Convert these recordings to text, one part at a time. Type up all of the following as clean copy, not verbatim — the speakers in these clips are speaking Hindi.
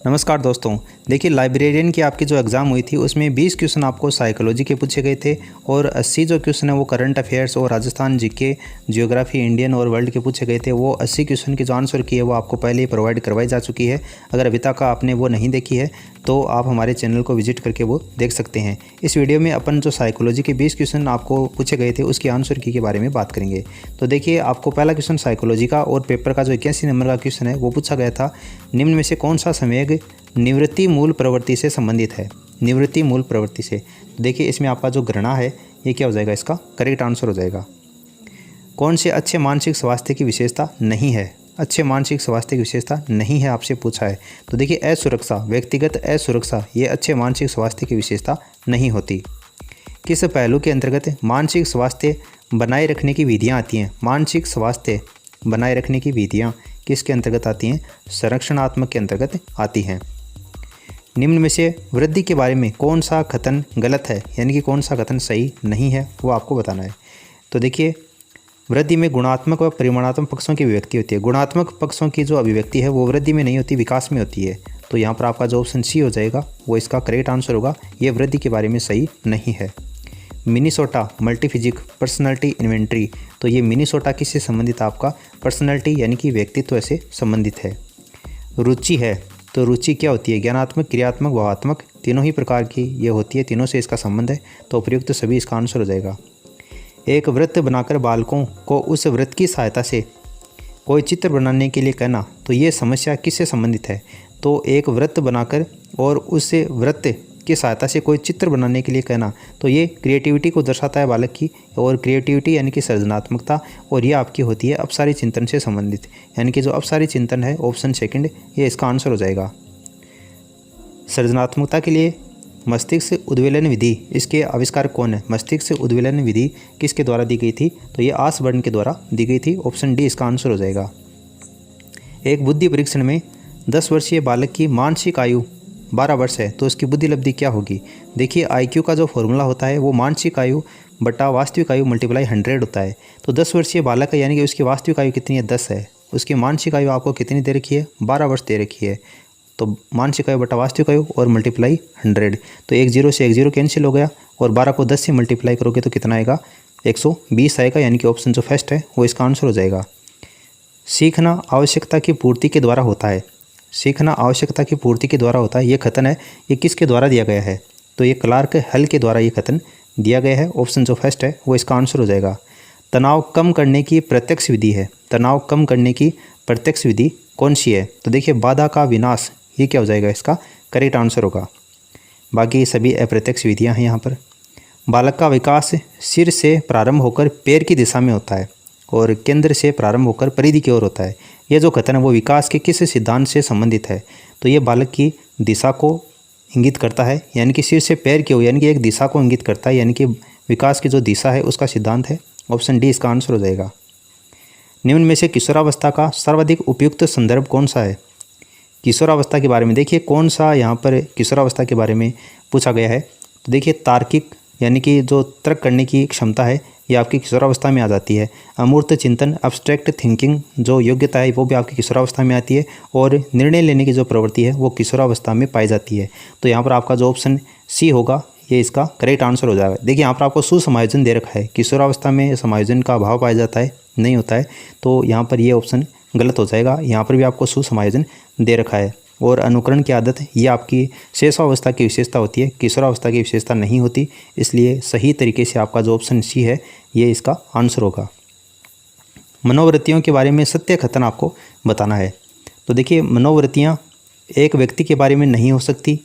नमस्कार दोस्तों। देखिए, लाइब्रेरियन की आपकी जो एग्ज़ाम हुई थी उसमें 20 क्वेश्चन आपको साइकोलॉजी के पूछे गए थे और 80 जो क्वेश्चन है वो करंट अफेयर्स और राजस्थान जीके, ज्योग्राफी, इंडियन और वर्ल्ड के पूछे गए थे। वो 80 क्वेश्चन की जो आंसर की है वो आपको पहले ही प्रोवाइड करवाई जा चुकी है। अगर अभी तक आपने वो नहीं देखी है तो आप हमारे चैनल को विजिट करके वो देख सकते हैं। इस वीडियो में अपन जो साइकोलॉजी के 20 क्वेश्चन आपको पूछे गए थे उसकी आंसर की के बारे में बात करेंगे। तो देखिए, आपको पहला क्वेश्चन साइकोलॉजी का और पेपर का जो 81 नंबर का क्वेश्चन है वो पूछा गया था। निम्न में से कौन सा संवेग निवृत्ति मूल प्रवृत्ति से संबंधित है? निवृत्ति मूल प्रवृत्ति से। देखिए, इसमें आपका जो घृणा है ये क्या हो जाएगा? इसका करेक्ट आंसर हो जाएगा। कौन से अच्छे मानसिक स्वास्थ्य की विशेषता नहीं है? अच्छे मानसिक स्वास्थ्य की विशेषता नहीं है आपसे पूछा है। तो देखिए, असुरक्षा, व्यक्तिगत असुरक्षा, ये अच्छे मानसिक स्वास्थ्य की विशेषता नहीं होती। किस पहलू के अंतर्गत मानसिक स्वास्थ्य बनाए रखने की विधियाँ आती हैं? मानसिक स्वास्थ्य बनाए रखने की विधियाँ किसके अंतर्गत आती हैं? संरक्षणात्मक के अंतर्गत आती हैं। निम्न में से वृद्धि के बारे में कौन सा कथन गलत है, यानी कि कौन सा कथन सही नहीं है, वो आपको बताना है। तो देखिए, वृद्धि में गुणात्मक व परिमाणात्मक पक्षों की अभिव्यक्ति होती है। गुणात्मक पक्षों की जो अभिव्यक्ति है वो वृद्धि में नहीं होती, विकास में होती है। तो यहाँ पर आपका जो ऑप्शन सी हो जाएगा वो इसका करेक्ट आंसर होगा। ये वृद्धि के बारे में सही नहीं है। Minnesota multiphasic personality inventory. तो ये मिनीसोटा किससे संबंधित? आपका पर्सनैलिटी यानी कि व्यक्तित्व से संबंधित है। रुचि है, तो रुचि क्या होती है? ज्ञानात्मक, क्रियात्मक, भावात्मक, तीनों ही प्रकार की ये होती है, तीनों से इसका संबंध है। तो उपयुक्त सभी इसका आंसर हो जाएगा। एक वृत्त बनाकर बालकों को उस वृत्त की सहायता से कोई चित्र बनाने के लिए कहना, तो ये समस्या किससे संबंधित है? तो एक वृत्त बनाकर और उस वृत्त की सहायता से कोई चित्र बनाने के लिए कहना, तो ये क्रिएटिविटी को दर्शाता है बालक की। और क्रिएटिविटी यानी कि सृजनात्मकता, और ये आपकी होती है अपसारी चिंतन से संबंधित, यानी कि जो अपसारी चिंतन है ऑप्शन सेकंड ये इसका आंसर हो जाएगा। सृजनात्मकता के लिए मस्तिष्क उद्वेलन विधि, इसके आविष्कार कौन है? मस्तिष्क उद्वेलन विधि किसके द्वारा दी गई थी? तो ये आसबर्न के द्वारा दी गई थी। ऑप्शन डी इसका आंसर हो जाएगा। एक बुद्धि परीक्षण में 10 वर्षीय बालक की मानसिक आयु 12 वर्ष है तो उसकी बुद्धि लब्धि क्या होगी? देखिए, IQ का जो फॉर्मूला होता है वो मानसिक आयु बटा वास्तविक आयु मल्टीप्लाई 100 होता है। तो 10 वर्षीय बालक है यानी कि उसकी वास्तविक आयु कितनी है? 10 है। उसकी मानसिक आयु आपको कितनी दे रखी है? 12 वर्ष दे रखी है। तो मानसिक आयु बटा वास्तविक आयु और मल्टीप्लाई 100। तो 1 0 से 1 0 कैंसिल हो गया और 12 को 10 से मल्टीप्लाई करोगे तो कितना आएगा? 120 आएगा, यानी कि ऑप्शन जो फर्स्ट है वो इसका आंसर हो जाएगा। सीखना आवश्यकता की पूर्ति के द्वारा होता है। सीखना आवश्यकता की पूर्ति के द्वारा होता है, ये कथन है, ये किसके द्वारा दिया गया है? तो ये क्लार्क हल के द्वारा ये कथन दिया गया है। ऑप्शन जो फर्स्ट है वो इसका आंसर हो जाएगा। तनाव कम करने की प्रत्यक्ष विधि है। तनाव कम करने की प्रत्यक्ष विधि कौन सी है? तो देखिए, बाधा का विनाश, ये क्या हो जाएगा? इसका करेक्ट आंसर होगा। बाकी सभी अप्रत्यक्ष विधियाँ हैं यहाँ पर। बालक का विकास सिर से प्रारंभ होकर पैर की दिशा में होता है और केंद्र से प्रारंभ होकर परिधि की ओर होता है। यह जो कथन है वो विकास के किस सिद्धांत से संबंधित है? तो ये बालक की दिशा को इंगित करता है, यानी कि सिर से पैर की ओर, यानी कि एक दिशा को इंगित करता है, यानी कि विकास की जो दिशा है उसका सिद्धांत है। ऑप्शन डी इसका आंसर हो जाएगा। निम्न में से किशोरावस्था का सर्वाधिक उपयुक्त संदर्भ कौन सा है? किशोरावस्था के बारे में देखिए, कौन सा यहाँ पर किशोरावस्था के बारे में पूछा गया है? तो देखिए, तार्किक यानी कि जो तर्क करने की क्षमता है ये आपकी किशोरावस्था में आ जाती है। अमूर्त चिंतन, अब्स्ट्रैक्ट थिंकिंग जो योग्यता है वो भी आपकी किशोरावस्था में आती है। और निर्णय लेने की जो प्रवृत्ति है वो किशोरावस्था में पाई जाती है। तो यहाँ पर आपका जो ऑप्शन सी होगा ये इसका करेक्ट आंसर हो जाएगा। देखिए, यहाँ पर आपको सुसमायोजन दे रखा है, किशोरावस्था में समायोजन का अभाव पाया जाता है, नहीं होता है, तो यहाँ पर ये ऑप्शन गलत हो जाएगा। यहाँ पर भी आपको सुसमायोजन दे रखा है। और अनुकरण की आदत, ये आपकी शेषावस्था की विशेषता होती है, किशोरावस्था की विशेषता नहीं होती। इसलिए सही तरीके से आपका जो ऑप्शन सी है ये इसका आंसर होगा। मनोवृत्तियों के बारे में सत्य कथन आपको बताना है। तो देखिए, मनोवृत्तियाँ एक व्यक्ति के बारे में नहीं हो सकती,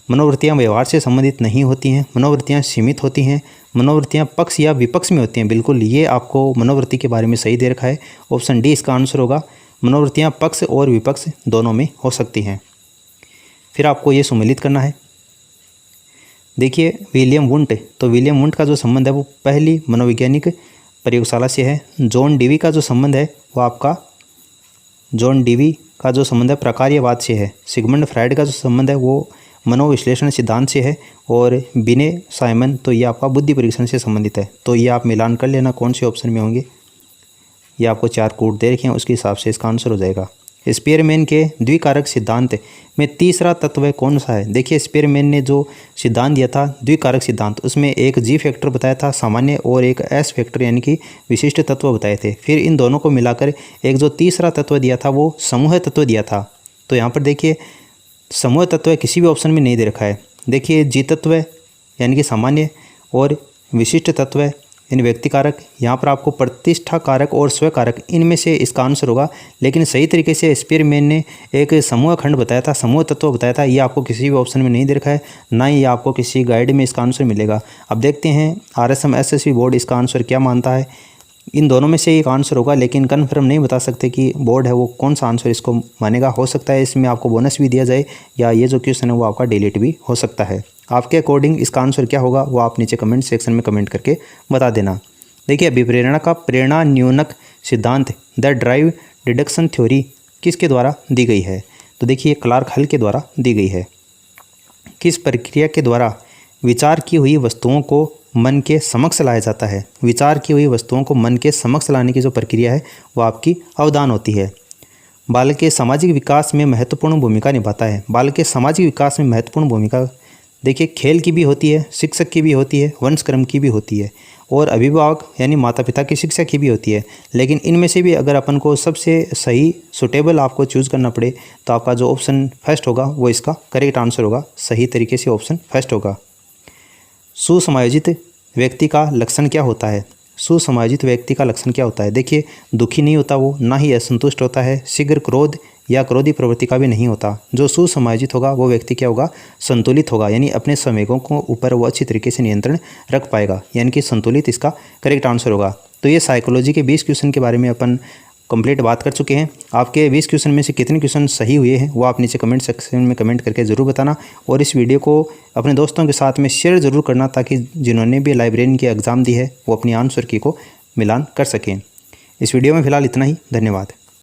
मनोवृत्तियाँ व्यवहार से संबंधित नहीं होती हैं, मनोवृत्तियाँ सीमित होती हैं, मनोवृत्तियाँ पक्ष या विपक्ष में होती हैं। बिल्कुल, ये आपको मनोवृत्ति के बारे में सही दे रखा है। ऑप्शन डी इसका आंसर होगा। मनोवृत्तियाँ पक्ष और विपक्ष दोनों में हो सकती हैं। फिर आपको ये सुमेलित करना है। देखिए, विलियम वुंट, तो विलियम वुंट का जो संबंध है वो पहली मनोवैज्ञानिक प्रयोगशाला से है। जॉन डीवी का जो संबंध है वो आपका जॉन डीवी का जो संबंध है प्रकार्यवाद से है। सिगमंड फ्राइड का जो संबंध है वो मनोविश्लेषण सिद्धांत से है। और बिने साइमन, तो ये आपका बुद्धि परीक्षण से संबंधित है। तो ये आप मिलान कर लेना कौन से ऑप्शन में होंगे। ये आपको 4 कोड दे रखे हैं, उसके हिसाब से इसका आंसर हो जाएगा। स्पीयरमैन के द्विकारक सिद्धांत में तीसरा तत्व कौन सा है? देखिए स्पीयरमैन ने जो सिद्धांत दिया था द्विकारक सिद्धांत, उसमें एक जी फैक्टर बताया था सामान्य और एक एस फैक्टर यानी कि विशिष्ट तत्व बताए थे। फिर इन दोनों को मिलाकर एक जो तीसरा तत्व दिया था वो समूह तत्व दिया था। तो यहाँ पर देखिए समूह तत्व किसी भी ऑप्शन में नहीं दे रखा है। देखिए जी तत्व यानी कि सामान्य और विशिष्ट तत्व इन व्यक्ति कारक, यहाँ पर आपको प्रतिष्ठा कारक और स्व कारक इनमें से इसका आंसर होगा। लेकिन सही तरीके से स्पीयरमैन ने एक समूह खंड बताया था, समूह तत्व बताया था, ये आपको किसी भी ऑप्शन में नहीं दे रखा है, ना ही आपको किसी गाइड में इसका आंसर मिलेगा। अब देखते हैं RSM SSB बोर्ड इसका आंसर क्या मानता है। इन दोनों में से एक आंसर होगा, लेकिन कन्फर्म नहीं बता सकते कि बोर्ड है वो कौन सा आंसर इसको मानेगा। हो सकता है इसमें आपको बोनस भी दिया जाए या ये जो क्वेश्चन है वो आपका डिलीट भी हो सकता है। आपके अकॉर्डिंग इसका आंसर क्या होगा वो आप नीचे कमेंट सेक्शन में कमेंट करके बता देना। देखिए अभिप्रेरणा का प्रेरणा न्यूनक सिद्धांत द ड्राइव डिडक्शन थ्योरी किसके द्वारा दी गई है? तो देखिए क्लार्क हल के द्वारा दी गई है। किस प्रक्रिया के द्वारा विचार की हुई वस्तुओं को मन के समक्ष लाया जाता है? विचार की हुई वस्तुओं को मन के समक्ष लाने की जो प्रक्रिया है वो आपकी अवधान होती है। बालक के सामाजिक विकास में महत्वपूर्ण भूमिका निभाता है। बालक के सामाजिक विकास में महत्वपूर्ण भूमिका देखिए खेल की भी होती है, शिक्षक की भी होती है, वंशक्रम की भी होती है और अभिभावक यानी माता पिता की शिक्षा की भी होती है। लेकिन इनमें से भी अगर अपन को सबसे सही सुटेबल आपको चूज़ करना पड़े तो आपका जो ऑप्शन फर्स्ट होगा वो इसका करेक्ट आंसर होगा। सही तरीके से ऑप्शन फर्स्ट होगा। सुसमायोजित व्यक्ति का लक्षण क्या होता है? सुसमायोजित व्यक्ति का लक्षण क्या होता है? देखिए दुखी नहीं होता वो, ना ही असंतुष्ट होता है, शीघ्र क्रोध या क्रोधी प्रवृत्ति का भी नहीं होता। जो सुसमायोजित होगा वो व्यक्ति क्या होगा? संतुलित होगा, यानी अपने संवेगों को ऊपर वो अच्छी तरीके से नियंत्रण रख पाएगा, यानी कि संतुलित इसका करेक्ट आंसर होगा। तो ये साइकोलॉजी के 20 क्वेश्चन के बारे में अपन कंप्लीट बात कर चुके हैं। आपके 20 क्वेश्चन में से कितने क्वेश्चन सही हुए हैं वो आप नीचे कमेंट सेक्शन में कमेंट करके ज़रूर बताना और इस वीडियो को अपने दोस्तों के साथ में शेयर ज़रूर करना ताकि जिन्होंने भी लाइब्रेरियन की एग्ज़ाम दी है वो अपनी आंसर की को मिलान कर सकें। इस वीडियो में फ़िलहाल इतना ही। धन्यवाद।